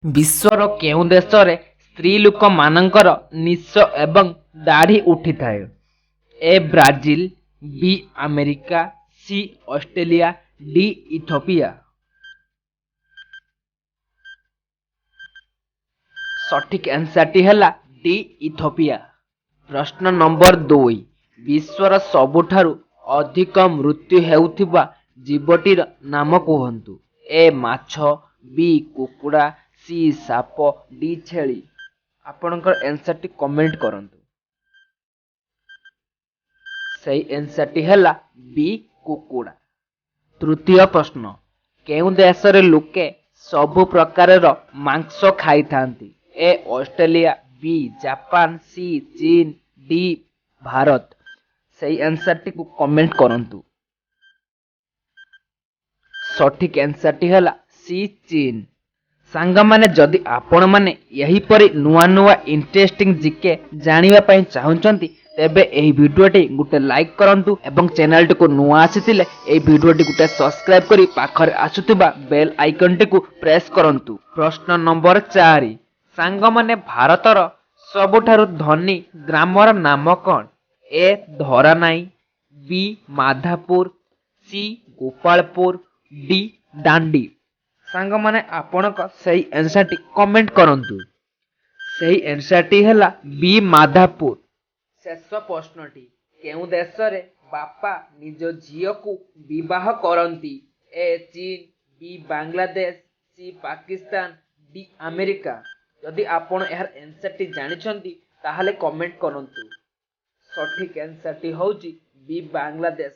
विश्वर केउं देश रे स्त्री लोक मानकर निश एवं दाढ़ी उठी थाए? ए ब्राजिल, बी अमेरिका, सी ऑस्ट्रेलिया, डी इथियोपिया। सठिक आंसर टी हैला डी इथियोपिया। प्रश्न नंबर 2, विश्वर सबुठारु अधिक मृत्यु हेउथिबा जीवटीर नाम कहंतु? ए माछ, बी कुकुड़ा, सी साप, डी छेली। आपणकर आंसर टी कमेंट करंतु। सही आंसर टी हैला बी कुकुड़ा। तृतीय प्रश्न, केउं देशरे लोके सबु प्रकारर मांस खाई थांती? ए ऑस्ट्रेलिया, बी जापान, सी चीन, डी भारत। सही आंसर टी को कमेंट करंतु। सठिक आंसर टी हैला सी चीन। सांग माने जदि आपण माने यही परि नुआ नुआ इंटरेस्टिंग जीके जानिबा पई चाहुचंती तेबे एही भिडियोटी गुटे लाइक करंतु एवं चैनल को नुआ आसीथिले एही भिडियोटी गुटे सब्सक्राइब करी पाखरे आसुथिबा बेल आइकन टी को प्रेस करंतु। प्रश्न नंबर 4, सांग माने भारतर सबुठारु धनी ग्रामर नाम कौन? ए धरानाई, बी माधापुर, सी गोपालपुर, डी दांडी। सांग माने आपणक सही आंसर टी कमेंट करंतु। सही आंसर टी हैला बी माधापुर। शेष प्रश्नटी, केउं देश रे बापा निज झियो को विवाह करंती? ए चीन, बी बांग्लादेश, सी पाकिस्तान, डी अमेरिका। यदि आपण यार आंसर टी जानिछंती ताहाले कमेंट करंतु। सठिक आंसर टी होउची बी बांग्लादेश।